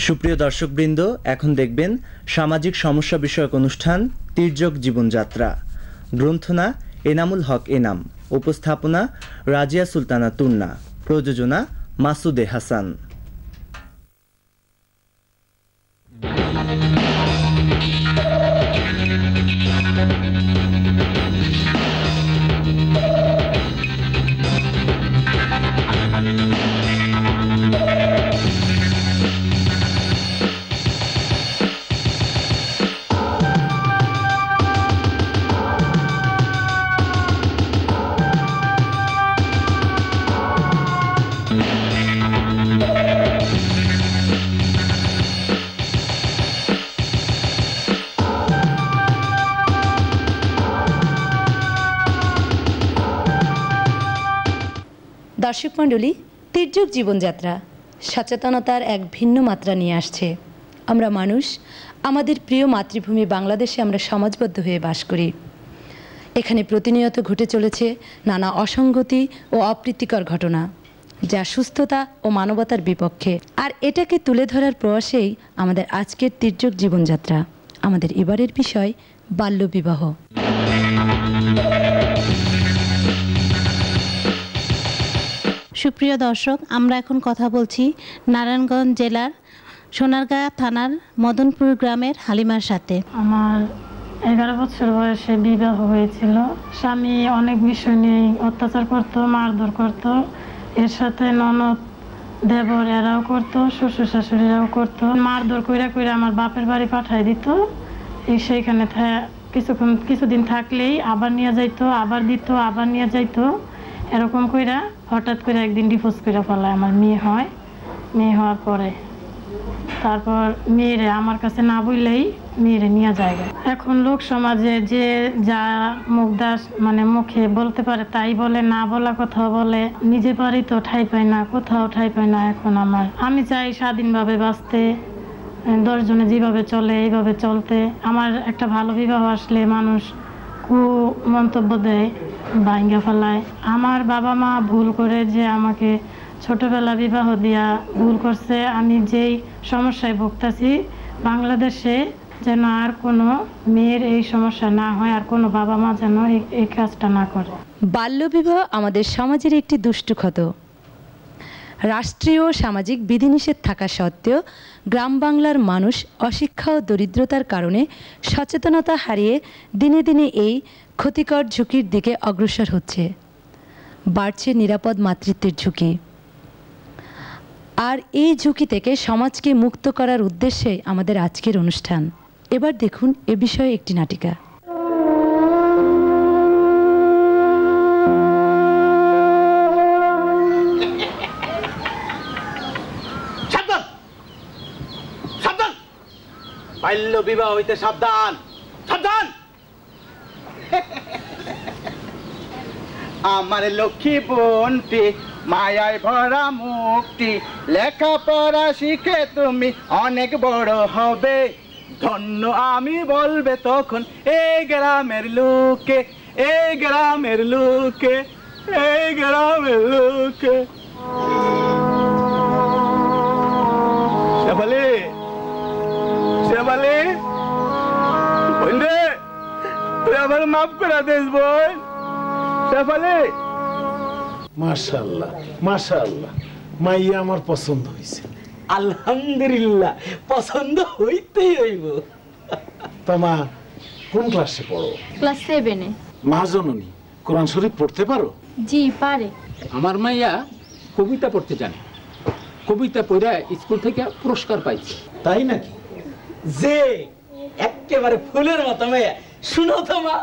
সুপ্রিয় দর্শকবৃন্দ, এখন দেখবেন সামাজিক সমস্যা বিষয়ক অনুষ্ঠান তির্যক জীবনযাত্রা। গ্রন্থনা এনামুল হক এনাম, উপস্থাপনা রাজিয়া সুলতানা তুন্না, প্রযোজনা মাসুদে হাসান। দর্শক মণ্ডলী, তির্যক জীবনযাত্রা সচেতনতার এক ভিন্ন মাত্রা নিয়ে আসছে। আমরা মানুষ, আমাদের প্রিয় মাতৃভূমি বাংলাদেশে আমরা সমাজবদ্ধ হয়ে বাস করি। এখানে প্রতিনিয়ত ঘটে চলেছে নানা অসঙ্গতি ও অপ্রীতিকর ঘটনা, যা সুস্থতা ও মানবতার বিপক্ষে। আর এটাকে তুলে ধরার প্রয়াসেই আমাদের আজকের তির্যক জীবনযাত্রা। আমাদের এবারের বিষয় বাল্যবিবাহ। সুপ্রিয় দর্শক, আমরা এখন কথা বলছি নারায়ণগঞ্জ জেলার সোনারগাঁ থানার মদনপুর গ্রামের হালিমার সাথে। আমার 11 বছর বয়সে বিবাহ হয়েছিল। স্বামী অনেক বিষয় নিয়ে অত্যাচার করত, মারধর করত। এর সাথে ননদ, দেবর এরাও করতো, শ্বশুর শাশুড়িরাও করতো। মারধর কইরা কইরা আমার বাপের বাড়ি পাঠাই দিত। সেইখানে কিছুদিন থাকলেই আবার নিয়ে যাইতো, আবার দিত, আবার নিয়ে যাইতো। এরকম কইরা হঠাৎ করে একদিন ডিভোর্স করে ফেলায়। আমার মেয়ে হয়। মেয়ে হওয়ার পরে তারপর মেয়েরে আমার কাছে না বললেই মেয়েরে নিয়ে যায়। এখন লোক সমাজে যে যা মুখে বলতে পারে তাই বলে, না বলা কথা বলে। নিজে পারি তো ঠাই পাই না, কোথাও ঠাই পাই না। এখন আমি চাই স্বাধীনভাবে বাঁচতে, 10 জনে যেভাবে চলে এইভাবে চলতে। আমার একটা ভালো বিবাহ আসলে মানুষ মন্তব্য দেয়, ভাঙ্গা ফেলায়। আমার বাবা মা ভুল করে যে আমাকে ছোটবেলা বিবাহ দিয়া ভুল করছে। আমি যেই সমস্যায় ভুগতেছি, বাংলাদেশে যেন আর কোনো মেয়ের এই সমস্যা না হয়, আর কোনো বাবা মা যেন এই কাজটা না করে। বাল্যবিবাহ আমাদের সমাজের একটি দুষ্টু ক্ষত। রাষ্ট্রীয় ও সামাজিক বিধিনিষেধ থাকা সত্ত্বেও গ্রাম বাংলার মানুষ অশিক্ষা ও দরিদ্রতার কারণে সচেতনতা হারিয়ে দিনে দিনে এই ক্ষতিকর ঝুঁকির দিকে অগ্রসর হচ্ছে। বাড়ছে নিরাপদ মাতৃত্বের ঝুঁকি। আর এই ঝুঁকি থেকে সমাজকে মুক্ত করার উদ্দেশ্যে আমাদের আজকের অনুষ্ঠান। এবার দেখুন এ বিষয়ে একটি নাটিকা। বাল্য বিবাহ হইতে সাবধান, সাবধান। আমার লক্ষ্মী বোনটি, মায়ায় ভরা মুক্তি, লেখাপড়া শিখে তুমি অনেক বড় হবে। ধন্য আমি বলবে তখন এই গ্রামের লোকে, এই গ্রামের লোকে, এই গ্রামের লোকে। শেফালি, শেফালি, বোন রে, তুই আবার মাফ করে দিস বোন। শেফালি। মাশাআল্লাহ, মাশাআল্লাহ, মাইয়া আমার পছন্দ হয়েছে। আলহামদুলিল্লাহ, পছন্দ হইতেই হইব। তোমা কোন ক্লাসে পড়ো? ক্লাস 7-এ। মা জননী, কোরআন শরীফ পড়তে পারো? জি, পারে। আমার মাইয়া কবিতা পড়তে জানে। কবিতা পড়ে স্কুল থেকে পুরস্কার পাইছে। তাই নাকি? যে একেবারে ফুলের মতো মেয়ে। শুনো তো মা।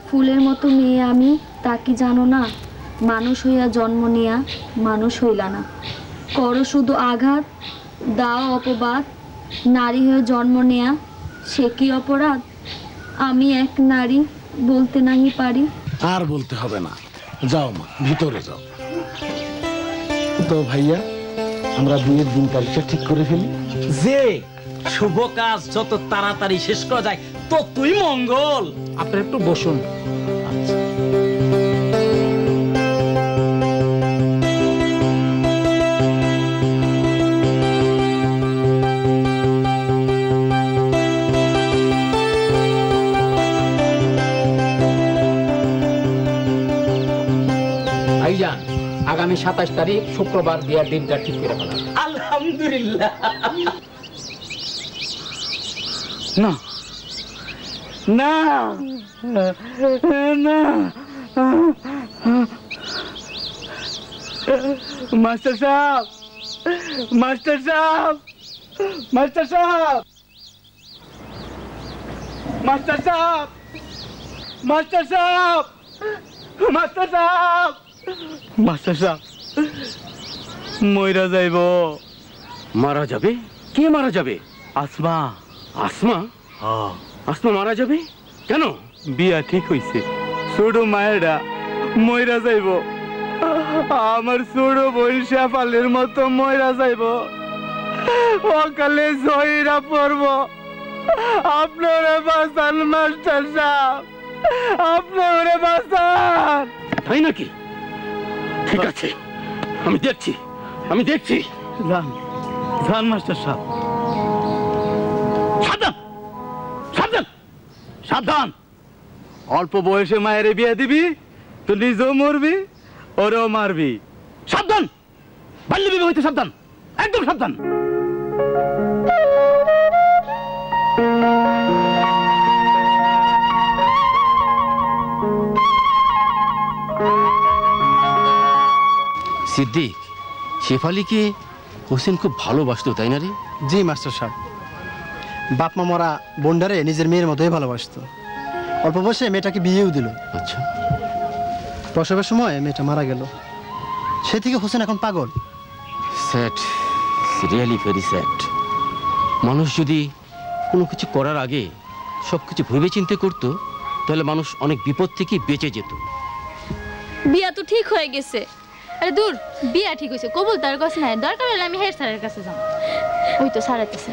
ফুলের মতো মেয়ে আমি, তা কি জানো না? মানুষ হইয়া জন্ম নিয়া মানুষ হইলা না। করো শুধু আঘাত, দাও অপবাদ। নারী হয়ে জন্ম নেয়া সে কি অপরাধ? আমি এক নারী, বলতে নাহি পারি। আর বলতে হবে না, যাও মা, ভিতরে যাও। তো ভাইয়া, আমরা বিয়ের দিন তারিখটা ঠিক করে ফেলি। যে শুভ কাজ যত তাড়াতাড়ি শেষ করা যায় ততই মঙ্গল। আপনি একটু বসুন। আগামী 27 তারিখ শুক্রবার বিয়ার দিনটা ঠিক করে ফেলাম। আলহামদুলিল্লাহ। না না না মাস্টার সাহেব, মাস্টার সাহেব, মাস্টার সাহেব, মাস্টার সাহেব, মাস্টার সাহেব, মাস্টার সাহেব, মাস্টার সাহেব মইরা যাইব। মারা যাবে? কে মারা যাবে? আসমা। আসমা? আসমা মারা যাবে কেন? বিয়া ঠিক হইছে, ছোট মায়েরা মইরা যাইব। আমার ছোট বোন শেফালির মতো মইরা যাইব, অকালে জয়ীরা পড়ব। আপনারা বাঁচান মাস্টার সাহেব, আপনারা বাঁচান। তাই নাকি? ঠিক আছে, আমি দেখছি, আমি দেখছি। যান যান মাস্টার সাহেব। সাবধান, সাবধান, সাবধান। অল্প বয়সে মায়ের বিয়ে দিবি তো নিজেও মরবি, ওরেও মারবি। সাবধান, বাল্য বিবাহ হইতে সাবধান, একদম সাবধান। সিদ্দিক, শেফালিকে হোসেন খুব ভালোবাসতো তাই না রে? জি মাস্টার সাহেব, বাপ মা মরা বোনডারে নিজের মেয়ের মতোই ভালোবাসতো। অল্প বয়সে মেয়েটাকে বিয়েও দিল। আচ্ছা। প্রসবের সময় মেয়েটা মারা গেল, সে থেকে হোসেন এখন পাগল। Sad, really very sad. মানুষ যদি কোনো কিছু করার আগে সব কিছু ভেবে চিন্তে করতো তাহলে মানুষ অনেক বিপদ থেকে বেঁচে যেত। বিয়া তো ঠিক হয়ে গেছে। আরে দূর, বিয়া ঠিক হয়েছে, কবুল তার কাছে নাই, দরকার হলে আমি হেড স্যারের কাছে যাব। ওই তো স্যার আছে।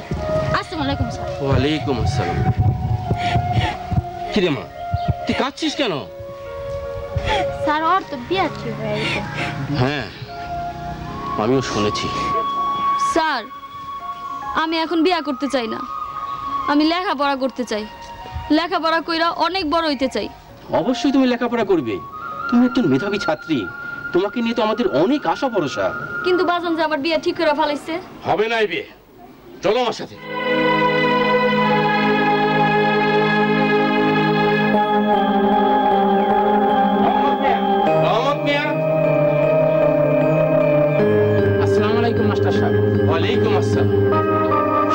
আসসালামু আলাইকুম স্যার। ওয়ালাইকুম আসসালাম। কিরে মা, তুই কাঁদছিস কেন? স্যার ওর তো বিয়া ঠিক হয়ে গেছে। হ্যাঁ, আমিও শুনেছি। স্যার, আমি এখন বিয়া করতে চাই না, আমি লেখাপড়া করতে চাই। লেখাপড়া কইরা অনেক বড় হইতে চাই। অবশ্যই তুমি লেখাপড়া করবে, তুমি একজন মেধাবী ছাত্রী, তোমাকে নিয়ে তো আমাদের অনেক আশা ভরসা। কিন্তু বাজান যে আবার বিয়া ঠিক করে ফেলাইছে। হবে না এই বিয়ে, চলো আমার সাথে। আসসালামু আলাইকুম মাস্টার সাহেব। ওয়ালাইকুম আসসালাম।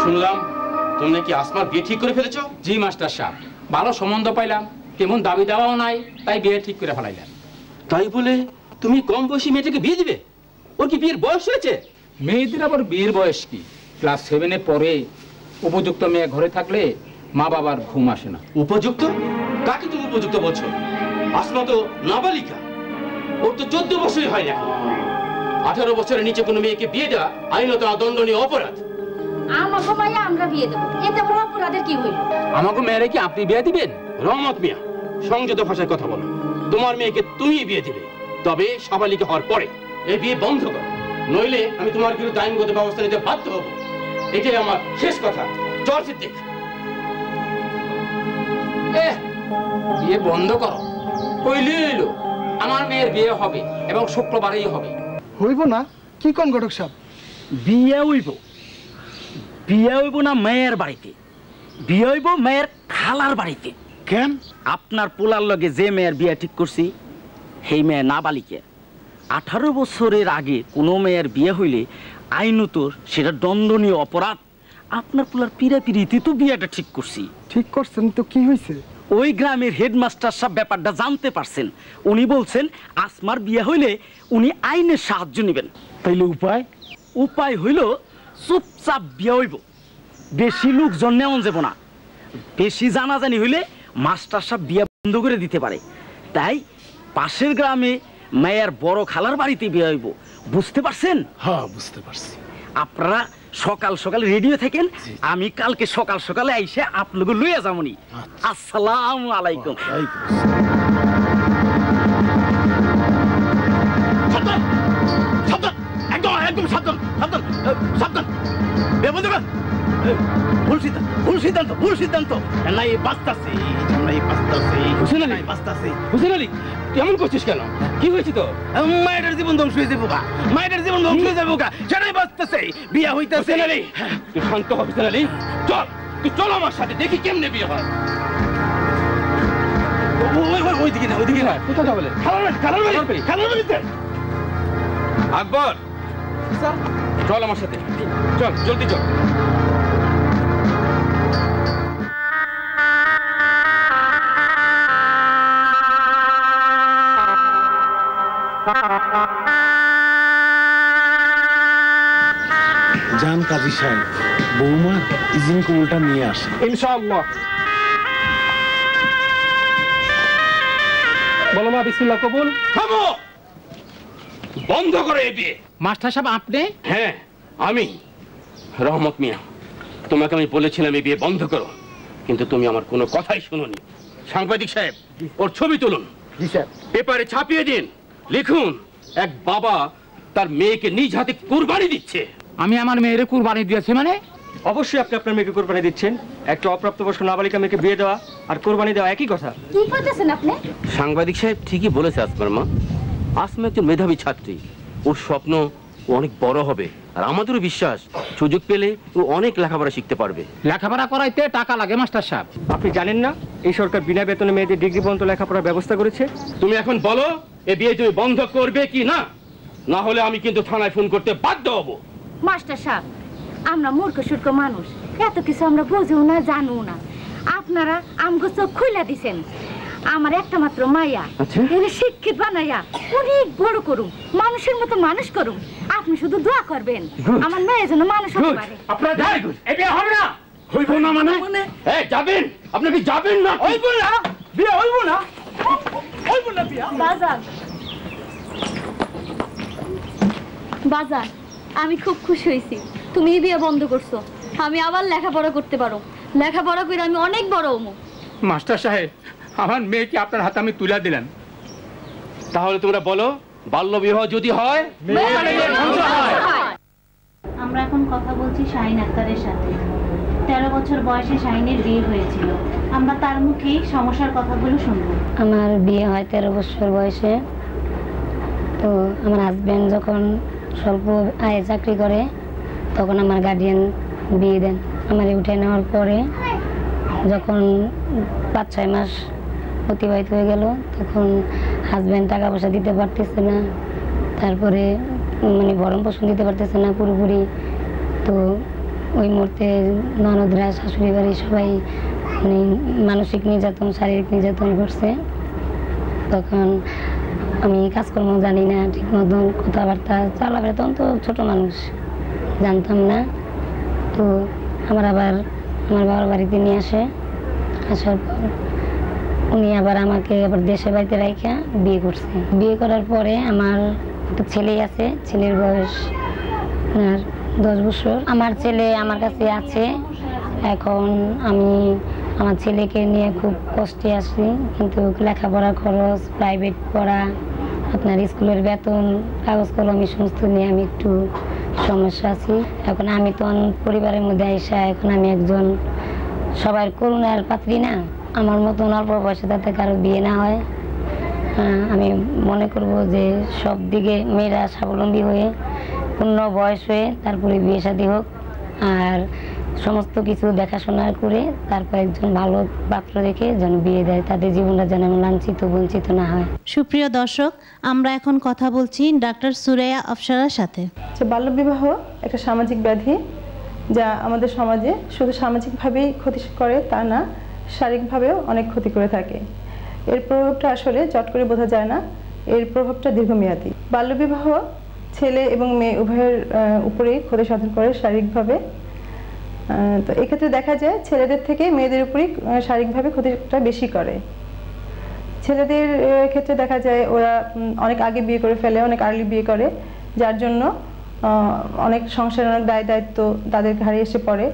শুনলাম তুমি নাকি আসমার বিয়ে ঠিক করে ফেলেছো? জি মাস্টার সাহেব, ভালো সম্বন্ধ পাইলাম, তেমন দাবি দেওয়াও নাই, তাই বিয়ে ঠিক করে ফেলাইলাম। তাই বলে তুমি কম বয়সী মেয়েটাকে বিয়ে দিবে? ওর কি বিয়ের বয়স হয়েছে? মেয়েদের আবার বিয়ের বয়স কি? ক্লাস 7-এ পরে উপযুক্ত মেয়ে ঘরে থাকলে মা বাবার ঘুম আসে না। উপযুক্ত? কাকে তুমি উপযুক্ত বলছো? আসমা তো নাবালিকা, ওর তো 14 বছরই হয় না। 18 বছরের নিচে কোনো মেয়েকে বিয়ে দেওয়া আইনত দণ্ডনীয় অপরাধ। আমাকে মাইয়া আমরা বিয়ে দেব, এতে বড় অপরাধের কি হইল? আমাকে মেয়েরে কি আপনি বিয়ে দিবেন? রহমত মিয়া, সংযত ভাষায় কথা বলো। তোমার মেয়েকে তুমি বিয়ে দিবে, তবে সাবালিকা হওয়ার পরে। এই বিয়ে বন্ধ করো, নইলে আমি তোমার বিরুদ্ধে আইনগত ব্যবস্থা নিতে বাধ্য হব। এটাই আমার শেষ কথা। চল সিদ্দিক। বিয়ে বন্ধ করো কইলে হইলো? আমার মেয়ের বিয়ে হবে এবং শুক্রবারেই হবে। হইব না? কি কোন ঘটক সাহেব? বিয়ে হইব, বিয়ে হইব না মেয়ের বাড়িতে, বিয়ে হইব মেয়ের খালার বাড়িতে। কেন? আপনার পোলার লগে যে মেয়ের বিয়ে ঠিক করছি সেই মেয়ে নাবালিকা। 18 বছরের আগে কোনো মেয়ের বিয়ে হইলে আইনত সেটা দণ্ডনীয় অপরাধ। আপনার পোলার পিড়াপিড়িতে তো বিয়েটা ঠিক করছি। ঠিক করছেন তো কি হয়েছে? ওই গ্রামের হেডমাস্টার সাহেব ব্যাপারটা জানতে পারছেন, উনি বলছেন আসমার বিয়ে হইলে উনি আইনের সাহায্য নেবেন। তাইলে উপায়? উপায় হইল চুপচাপ বিয়ে হইব, বেশি লোকজন নেওয়া যাব না। বেশি জানাজানি হইলে মাস্টার সাহেব বিয়ে বন্ধ করে দিতে পারে। তাই পাশের গ্রামে মেয়ের বড় খালার বাড়িতে বিয়ে হইব। বুঝতে পারছেন? হ্যাঁ, বুঝতে পারছি। আপনারা সকাল সকাল রেডিও থাকেন, আমি কালকে সকাল সকালে আইসে আপনাকে লইয়া যাবনি। আসসালামু আলাইকুম। একদম একদম সাবধান, সাবধান, সাবধান। ভুল সিদ্ধান্ত, ভুল সিদ্ধান্ত, ভুল সিদ্ধান্ত। নাই বাঁচতাছি, নাই বাঁচতাছি, হুসেন আলী বাঁচতাছি। হুসেন আলী তুই এমন করছিস কেন? কি হয়েছে তো? মায়ের জীবন ধ্বংস হয়ে যাবো গা, মায়ের জীবন ধ্বংস হয়ে যাবো গা, সেটাই বাঁচতেছে, বিয়া হইতেছে। তুই শান্ত হবি আলী, চল তুই চল আমার সাথে, দেখি কেমনে বিয়ে হয়। ওইদিকে না, ওইদিকে না, কোথায় যাবে? আকবর চল আমার সাথে, চল জলদি চল। জান কাজী সাহেব, বৌমা ইজিন কবুলটা নিয়ে আসে ইনশাআল্লাহ। বলো মা, বিসমিল্লাহ কবুল। থামো, বন্ধ করো এই বিয়ে। মাস্টার সাহেব আপনি? হ্যাঁ আমি রহমত মিয়া, তোমাকে আমি বলেছিলাম এই বিয়ে বন্ধ করো, কিন্তু তুমি আমার কোনো কথাই শুনোনি। সাংবাদিক সাহেব, ওর ছবি তুলুন, পেপারে ছাপিয়ে দিন, লিখুন এক বাবা তার মেয়েকে নিজ হাতে কুরবানি দিচ্ছে। আমি আমার মেয়ের কুরবানি দিয়েছি মানে? অবশ্যই আপনি আপনার মেয়েকে কোরবানি দিচ্ছেন। একটা অপ্রাপ্তবয়স্ক নাবালিকা মেয়েকে বিয়ে দেওয়া আর কোরবানি দেওয়া একই কথা। কি করতেছেন আপনি? সাংবাদিক সাহেব ঠিকই বলেছে আসমার মা। আসমা একজন মেধাবী ছাত্রী, ওর স্বপ্ন ও অনেক বড় হবে, আর আমাদেরও বিশ্বাস সুযোগ পেলে ও অনেক লেখাপড়া শিখতে পারবে। লেখাপড়া করাইতে টাকা লাগে মাস্টার সাহেব। আপনি জানেন না এই সরকার বিনা বেতনে মেয়েদের ডিগ্রি পর্যন্ত লেখাপড়ার ব্যবস্থা করেছে? তুমি এখন বলো এই বিয়ে তুমি বন্ধ করবে কি না, না হলে আমি কিন্তু থানায় ফোন করতে বাধ্য হব। মাস্টার সাহেব, আমরা মূর্খ সূর্খ মানুষ, এত কিছু আমরা বুঝিও না, জানো না। আপনারা আমগো চোখ খুলে দিছেন। আমার একটা মাত্র মাইয়া, এর শিক্ষিত বানাইয়া অনেক বড় করুম, মানুষের মতো মানুষ করুম। আপনি শুধু দোয়া করবেন আমার মেয়ে যেন মানুষ হতে পারে। আপনারা যাই, এই বিয়ে হবে না। হইব না মানে? এই যাবেন, আপনি কি যাবেন না? হইব না বিয়ে, হইব না, হইব না বিয়ে। বাজার বাজার, আমি খুব খুশি হয়েছি তুমি এই বিয়ে বন্ধ করছো। আমি আবার লেখাপড়া করতে পারো, লেখাপড়া করে আমি অনেক বড় হবো। মাস্টার সাহেব, আমার মেয়েকে আপনার হাতে আমি তুলে দিলাম। তাহলে তোমরা বলো, বাল্য বিবাহ যদি হয় আমরা এখন কথা বলছি শাহিন আক্তারের সাথে। 13 বছর বয়সে শাহিনের বিয়ে হয়েছিল। আমরা তার মুখেই সমস্যার কথাগুলো শুনবো। আমার বিয়ে হয় 13 বছর বয়সে। তো আমার হাজব্যান্ড যখন স্বল্প আয়ে চাকরি করে তখন আমার গার্ডিয়ান বিয়ে দেন। আমার উঠে নেওয়ার পরে যখন 5-6 মাস অতিবাহিত হয়ে গেল, তখন হাজব্যান্ড টাকা পয়সা দিতে পারতেছে না, তারপরে মানে ভরণ পোষণ দিতে পারতেছে না পুরোপুরি। তো ওই মুহূর্তে ননদরা, শাশুড়ি বাড়ি সবাই মানে মানসিক নির্যাতন, শারীরিক নির্যাতন করছে। তখন আমি কাজকর্ম জানি না ঠিক মতন, কথাবার্তা চালাবে, তখন তো ছোটো মানুষ, জানতাম না। তো আমার বাবার বাড়িতে নিয়ে আসে। আসার পর উনি আবার আমাকে দেশে বাড়িতে রাইখা বিয়ে করছে। বিয়ে করার পরে আমার একটা ছেলে আছে, ছেলের বয়স 10 বছর। আমার ছেলে আমার কাছে আছে। এখন আমি আমার ছেলেকে নিয়ে খুব কষ্টে আছি, কিন্তু লেখাপড়া খরচ, প্রাইভেট পড়া, আপনার স্কুলের বেতন, কাগজ কলম সমস্ত নিয়ে আমি একটু সমস্যা আছি। এখন আমি তো পরিবারের মধ্যে আইসা এখন আমি একজন সবার করুণার পাত্রী না। আমার মতন অল্প বয়সে তাতে কারো বিয়ে না হয়। আমি মনে করব যে সব দিকে মেয়েরা স্বাবলম্বী হয়ে পূর্ণ বয়স হয়ে তারপরে বিয়ে শাদী হোক, আর সমস্ত কিছু দেখাশোনা করে তারপর একজন ভালো পাত্র দেখে যেন বিয়ে দেয়, তাদের জীবনটা যেন লাঞ্ছিত বঞ্চিত না হয়। সুপ্রিয় দর্শক, আমরা এখন কথা বলছি ডাক্তার সুরাইয়া আফসারার সাথে। বাল্যবিবাহ একটা সামাজিক ব্যাধি, যা আমাদের সমাজে শুধু সামাজিকভাবেই ক্ষতি করে তা না, শারীরিকভাবেও অনেক ক্ষতি করে থাকে। এর প্রভাবটা আসলে চট করে বোঝা যায় না, এর প্রভাবটা দীর্ঘমেয়াদী। বাল্যবিবাহ ছেলে এবং মেয়ে উভয়ের উপরেই ক্ষতি সাধন করে শারীরিকভাবে। তো এক্ষেত্রে দেখা যায় ছেলেদের থেকে মেয়েদের উপরেই শারীরিকভাবে ক্ষতিটা বেশি করে। ছেলেদের ক্ষেত্রে দেখা যায় ওরা অনেক আগে বিয়ে করে ফেলে, অনেক আর্লি বিয়ে করে, যার জন্য অনেক সংসারের অনেক দায় দায়িত্ব তাদের ঘাড়ে এসে পড়ে।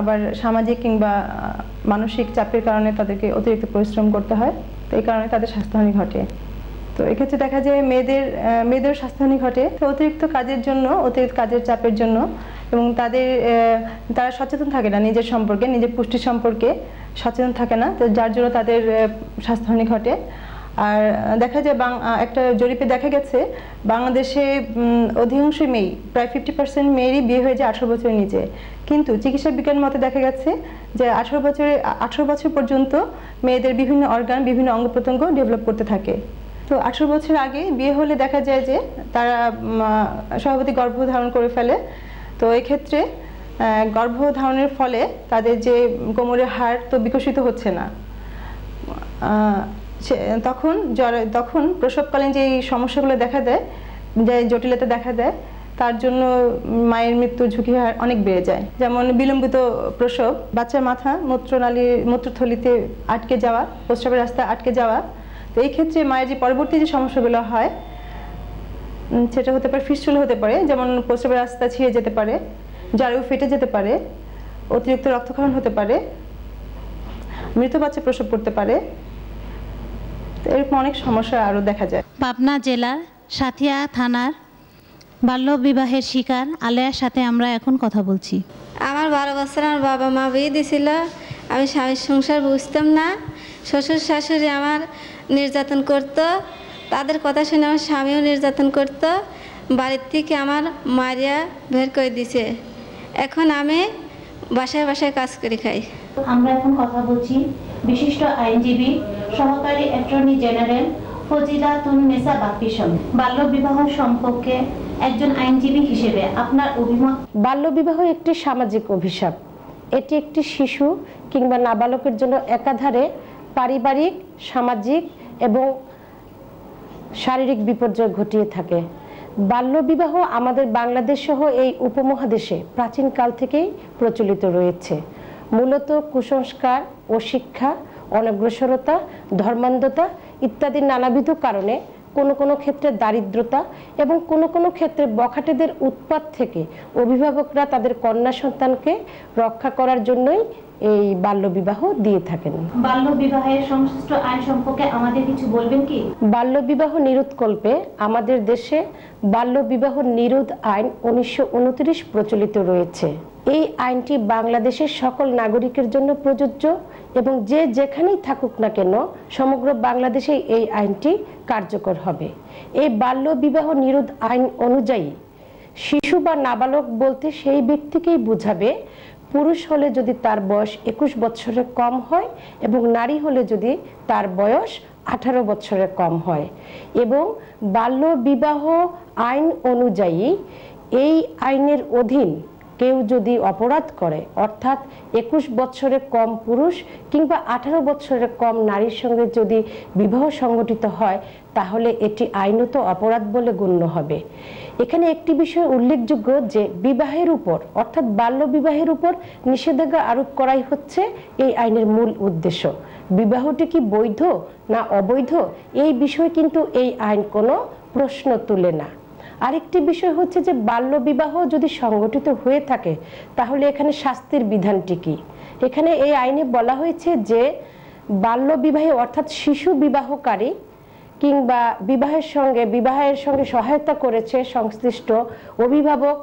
আবার সামাজিক কিংবা মানসিক চাপের কারণে তাদেরকে অতিরিক্ত পরিশ্রম করতে হয়, তো এই কারণে তাদের স্বাস্থ্যহানি ঘটে। তো এক্ষেত্রে দেখা যায় মেয়েদের স্বাস্থ্যহানি ঘটে অতিরিক্ত কাজের জন্য, অতিরিক্ত কাজের চাপের জন্য, এবং তারা সচেতন থাকে না নিজের সম্পর্কে, নিজের পুষ্টি সম্পর্কে সচেতন থাকে না, তো যার জন্য তাদের স্বাস্থ্যহানি ঘটে। আর দেখা যায় একটা জরিপে দেখা গেছে বাংলাদেশে অধিকাংশ মেয়ে, প্রায় 50% মেয়েরই বিয়ে হয়ে যায় 18 বছরের নিচে। কিন্তু চিকিৎসা বিজ্ঞান মতে দেখা গেছে যে 18 বছর পর্যন্ত মেয়েদের বিভিন্ন অর্গান, বিভিন্ন অঙ্গ প্রত্যঙ্গ ডেভেলপ করতে থাকে। তো 18 বছর আগে বিয়ে হলে দেখা যায় যে তারা স্বভাবতই গর্ভধারণ করে ফেলে। তো এক্ষেত্রে গর্ভধারণের ফলে তাদের যে কোমরের হাড় তো বিকশিত হচ্ছে না। তখন প্রসবকালীন যে সমস্যাগুলো দেখা দেয়, যে জটিলতা দেখা দেয়, তার জন্য মায়ের মৃত্যুর ঝুঁকি হার অনেক বেড়ে যায়। যেমন বিলম্বিত প্রসব, বাচ্চার মাথা মূত্রথলিতে আটকে যাওয়া, প্রস্রাবের রাস্তা আটকে যাওয়া। তো এই ক্ষেত্রে মায়ের যে পরবর্তী যে সমস্যাগুলো হয় সেটা হতে পারে ফিস্টুলা হতে পারে, যেমন প্রস্রাবের রাস্তা ছিঁড়ে যেতে পারে, জারু ফেটে যেতে পারে, অতিরিক্ত রক্তক্ষরণ হতে পারে, মৃত বাচ্চা প্রসব করতে পারে। এরকম অনেক সমস্যা আরও দেখা যায়। পাবনা জেলার সাথিয়া থানার বাল্যবিবাহের শিকার আলেয়ার সাথে আমরা এখন কথা বলছি। আমার 12 বছর আমার বাবা মা বিয়ে দিয়েছিল। আমি স্বামীর সংসার বুঝতাম না। শ্বশুর শাশুড়ি আমার নির্যাতন করত, তাদের কথা শুনে আমার স্বামীও নির্যাতন করত। বাড়ির থেকে আমার মারিয়া বের করে দিছে। এখন আমি বাসায় বাসায় কাজ করে খাই। আমরা এখন কথা বলছি বিশিষ্ট আইনজীবী সহকারী অ্যাটর্নি জেনারেল ফজিলাতুন্নেসা বাপ্পির সঙ্গে। বাল্যবিবাহ সম্পর্কে একজন আইনজীবী হিসেবে আপনার অভিমত? বাল্যবিবাহ একটি সামাজিক অভিশাপ। এটি একটি শিশু কিংবা নাবালকের জন্য একাধারে পারিবারিক, সামাজিক এবং শারীরিক বিপর্যয় ঘটিয়ে থাকে। বাল্যবিবাহ আমাদের বাংলাদেশ সহ এই উপমহাদেশে প্রাচীনকাল থেকেই প্রচলিত রয়েছে। মূলত কুসংস্কার, অশিক্ষা, অনগ্রসরতা, ধর্মান্ধতা ইত্যাদি নানাবিধ কারণে কোনো কোনো ক্ষেত্রে দারিদ্রতা এবং কোনো কোনো ক্ষেত্রে বখাটেদের উৎপাত থেকে অভিভাবকরা তাদের কন্যা সন্তানকে রক্ষা করার জন্যই এই বাল্যবিবাহ দিয়ে থাকেন। বাল্যবিবাহের সংশ্লিষ্ট আইন সম্পর্কে আমাদের কিছু বলবেন কি? বাল্যবিবাহ নিরোধকল্পে আমাদের দেশে বাল্যবিবাহ নিরোধ আইন 1929 প্রচলিত রয়েছে। এই আইনটি বাংলাদেশের সকল নাগরিকের জন্য প্রযোজ্য এবং যে যেখানেই থাকুক না কেন সমগ্র বাংলাদেশে এই আইনটি কার্যকর হবে। এই বাল্যবিবাহ নিরোধ আইন অনুযায়ী শিশু বা নাবালক বলতে সেই ব্যক্তিকেই বোঝাবে পুরুষ হলে যদি তার বয়স 21 বছরের কম হয় এবং নারী হলে যদি তার বয়স 18 বছরের কম হয়। এবং বাল্যবিবাহ আইন অনুযায়ী এই আইনের অধীন কেউ যদি অপরাধ করে, অর্থাৎ 21 বছরের কম পুরুষ কিংবা 18 বছরের কম নারীর সঙ্গে যদি বিবাহ সংগঠিত হয় তাহলে এটি আইনত অপরাধ বলে গণ্য হবে। এখানে একটি বিষয় উল্লেখযোগ্য যে বিবাহের উপর অর্থাৎ বাল্য বিবাহের উপর নিষেধাজ্ঞা আরোপ করাই হচ্ছে এই আইনের মূল উদ্দেশ্য। বিবাহটি কি বৈধ না অবৈধ এই বিষয়ে কিন্তু এই আইন কোনো প্রশ্ন তুলে না। আরেকটি বিষয় হচ্ছে যে বাল্য বিবাহ যদি সংগঠিত হয়ে থাকে তাহলে এখানে শাস্তির বিধানটি কি? এখানে এই আইনে বলা হয়েছে যে বাল্য বিবাহে অর্থাৎ শিশু বিবাহকারী কিংবা বিবাহের সঙ্গে সহায়তা করেছে সংশ্লিষ্ট অভিভাবক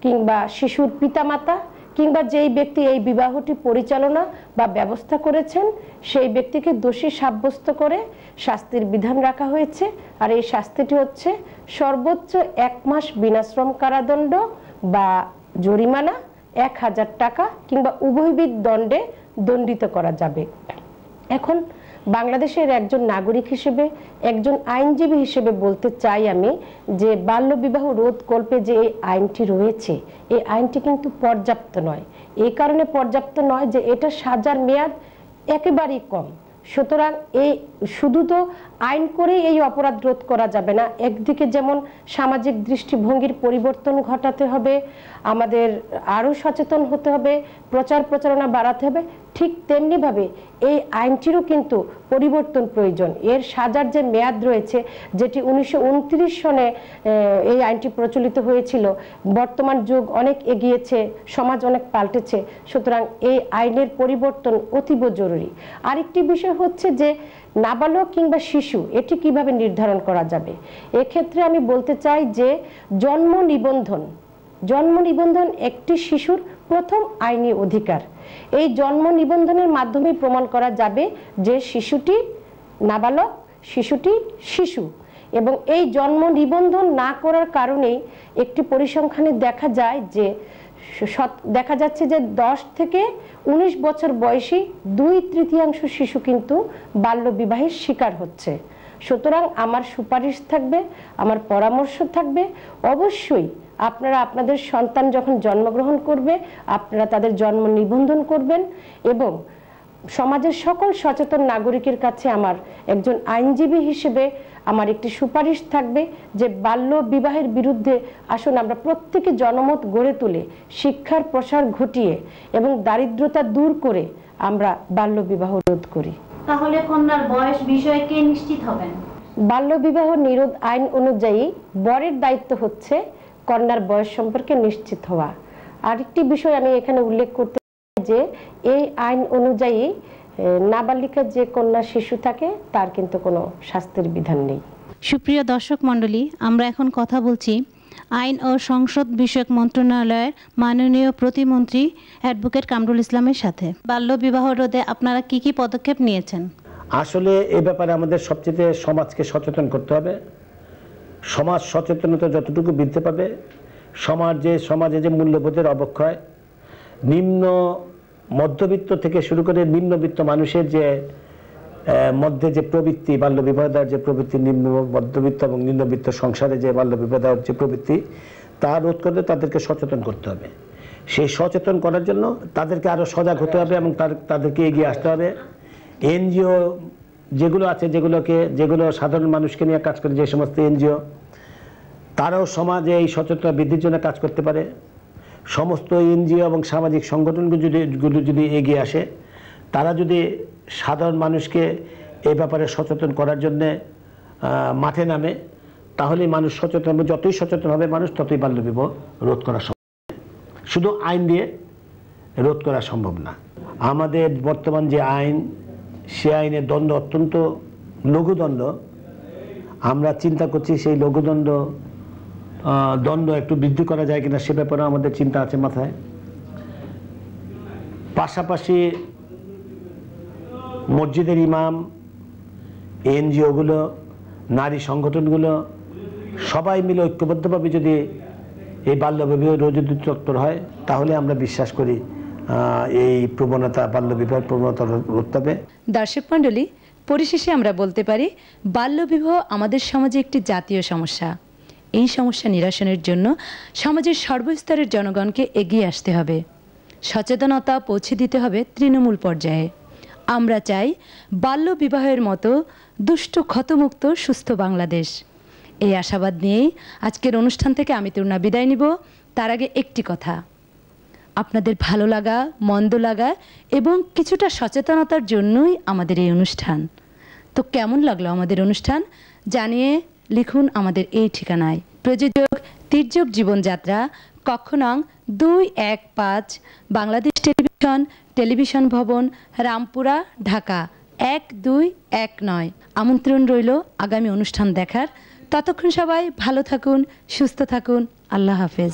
কিংবা শিশুর পিতামাতা কিংবা যেই ব্যক্তি এই বিবাহটি পরিচালনা বা ব্যবস্থা করেছেন সেই ব্যক্তিকে দোষী সাব্যস্ত করে শাস্তির বিধান রাখা হয়েছে। আর এই শাস্তিটি হচ্ছে সর্বোচ্চ 1 মাস বিনাশ্রম কারাদণ্ড বা জরিমানা 1000 টাকা কিংবা উভয়বিধ দণ্ডে দণ্ডিত করা যাবে। এখন বাংলাদেশের একজন নাগরিক হিসেবে একজন আইনজীবী হিসেবে বলতে চাই আমি যে বাল্যবিবাহ রোধকল্পে যে এই আইনটি রয়েছে এই আইনটি কিন্তু পর্যাপ্ত নয়। এই কারণে পর্যাপ্ত নয় যে এটা সাজার মেয়াদ একেবারেই কম। সুতরাং এই শুধু তো আইন করেই এই অপরাধ রোধ করা যাবে না। একদিকে যেমন সামাজিক দৃষ্টিভঙ্গির পরিবর্তন ঘটাতে হবে, আমাদের আরও সচেতন হতে হবে, প্রচার প্রচারণা বাড়াতে হবে, ঠিক তেমনিভাবে এই আইনটিরও কিন্তু পরিবর্তন প্রয়োজন। এর সাজার যে মেয়াদ রয়েছে যেটি 1929 সনে এই আইনটি প্রচলিত হয়েছিল, বর্তমান যুগ অনেক এগিয়েছে, সমাজ অনেক পাল্টেছে, সুতরাং এই আইনের পরিবর্তন অতীব জরুরি। আরেকটি বিষয় হচ্ছে যে নাবালক কিংবা শিশু এটি কিভাবে নির্ধারণ করা যাবে। এক্ষেত্রে আমি বলতে চাই যে জন্ম নিবন্ধন একটি শিশুর প্রথম আইনি অধিকার। এই জন্ম নিবন্ধনের মাধ্যমে প্রমাণ করা যাবে যে শিশুটি নাবালক, শিশুটি শিশু, এবং এই জন্ম নিবন্ধন না করার কারণেই একটি পরিসংখ্যানে দেখা যাচ্ছে যে 10 থেকে 19 বছর বয়সী 2/3 শিশু কিন্তু বাল্য বিবাহের শিকার হচ্ছে। সুতরাং আমার সুপারিশ থাকবে, আমার পরামর্শ থাকবে, অবশ্যই আপনারা আপনাদের সন্তান যখন জন্মগ্রহণ করবে আপনারা তাদের জন্ম নিবন্ধন করবেন। এবং সমাজের সকল সচেতন নাগরিকের কাছে আমার একজন আইনজীবী হিসেবে আমার একটি সুপারিশ থাকবে যে বাল্য বিবাহের বিরুদ্ধে আসুন আমরা প্রত্যেকে জনমত গড়ে তুলে শিক্ষার প্রসার ঘটিয়ে এবং দারিদ্রতা দূর করে আমরা বাল্য বিবাহ রোধ করি। তাহলে কন্যার বয়স বিষয়ে কে নিশ্চিত হবেন? বাল্য বিবাহ নিরোধ আইন অনুযায়ী বরের দায়িত্ব হচ্ছে কন্যার বয়স সম্পর্কে নিশ্চিত হওয়া। আরেকটি বিষয় আমি এখানে উল্লেখ করতে চাই যে এই আইন অনুযায়ী নাবালিকা যে কন্যা শিশু থাকে তার কিন্তু কোনো শাস্তির বিধান নেই। সুপ্রিয় দর্শক মণ্ডলী, আমরা এখন কথা বলছি আইন ও সংসদ বিষয়ক মন্ত্রণালয়ের মাননীয় প্রতিমন্ত্রী অ্যাডভোকেট কামরুল ইসলামের সাথে। বাল্য বিবাহ রোধে আপনারা কি কি পদক্ষেপ নিয়েছেন? আসলে এই ব্যাপারে আমাদের সবচেয়ে সমাজকে সচেতন করতে হবে। সমাজ সচেতনতা যতটুকু বৃদ্ধি পাবে, সমাজে যে মূল্যবোধের অবক্ষয়, নিম্ন মধ্যবিত্ত থেকে শুরু করে নিম্নবিত্ত মানুষের যে মধ্যে যে প্রবৃত্তি, বাল্য বিবাহ দেওয়ার যে প্রবৃত্তি, নিম্ন মধ্যবিত্ত এবং নিম্নবিত্ত সংসারে যে বাল্য বিবাহ দেওয়ার যে প্রবৃত্তি, তা রোধ করতে তাদেরকে সচেতন করতে হবে। সেই সচেতন করার জন্য তাদেরকে আরও সজাগ হতে হবে এবং তাদেরকে এগিয়ে আসতে হবে। এনজিও যেগুলো আছে, যেগুলো সাধারণ মানুষকে নিয়ে কাজ করে, যে সমস্ত এনজিও, তারাও সমাজে এই সচেতনতা বৃদ্ধির জন্য কাজ করতে পারে। সমস্ত এনজিও এবং সামাজিক সংগঠনগুলো যদি এগিয়ে আসে, তারা যদি সাধারণ মানুষকে এই ব্যাপারে সচেতন করার জন্যে মাঠে নামে, তাহলে মানুষ সচেতন হবে। যতই সচেতন হবে মানুষ, ততই বাল্য বিবাহ রোধ করা সম্ভব। শুধু আইন দিয়ে রোধ করা সম্ভব না। আমাদের বর্তমান যে আইন, সে আইনের দণ্ড অত্যন্ত লঘুদণ্ড। আমরা চিন্তা করছি সেই লঘুদণ্ড দণ্ড একটু বৃদ্ধি করা যায় কিনা, সে ব্যাপারে আমাদের চিন্তা আছে মাথায়। পাশাপাশি মসজিদের ইমাম, এনজিওগুলো, নারী সংগঠনগুলো সবাই মিলে ঐক্যবদ্ধভাবে যদি এই বাল্য বিবাহ রোধে তৎপর হয়, তাহলে আমরা বিশ্বাস করি এই প্রবণতা, বাল্য বিবাহের প্রবণতা রোধ পাবে। দর্শক মণ্ডলী, পরিশেষে আমরা বলতে পারি বাল্য বিবাহ আমাদের সমাজে একটি জাতীয় সমস্যা। এই সমস্যা নিরসনের জন্য সমাজের সর্বস্তরের জনগণকে এগিয়ে আসতে হবে, সচেতনতা পৌঁছে দিতে হবে তৃণমূল পর্যায়ে। আমরা চাই বাল্য বিবাহের মতো দুষ্ট ক্ষতমুক্ত সুস্থ বাংলাদেশ। এই আশাবাদ নিয়েই আজকের অনুষ্ঠান থেকে আমি তূর্ণা বিদায় নিব। তার আগে একটি কথা, আপনাদের ভালো লাগা, মন্দ লাগা এবং কিছুটা সচেতনতার জন্যই আমাদের এই অনুষ্ঠান। তো কেমন লাগলো আমাদের অনুষ্ঠান জানিয়ে লিখুন আমাদের এই ঠিকানায়। প্রযোজক তির্যক জীবনযাত্রা, কক্ষ নং 215, বাংলাদেশ টেলিভিশন ভবন, রামপুরা, ঢাকা 1219। আমন্ত্রণ রইল আগামী অনুষ্ঠান দেখার। ততক্ষণ সবাই ভালো থাকুন, সুস্থ থাকুন। আল্লাহ হাফেজ।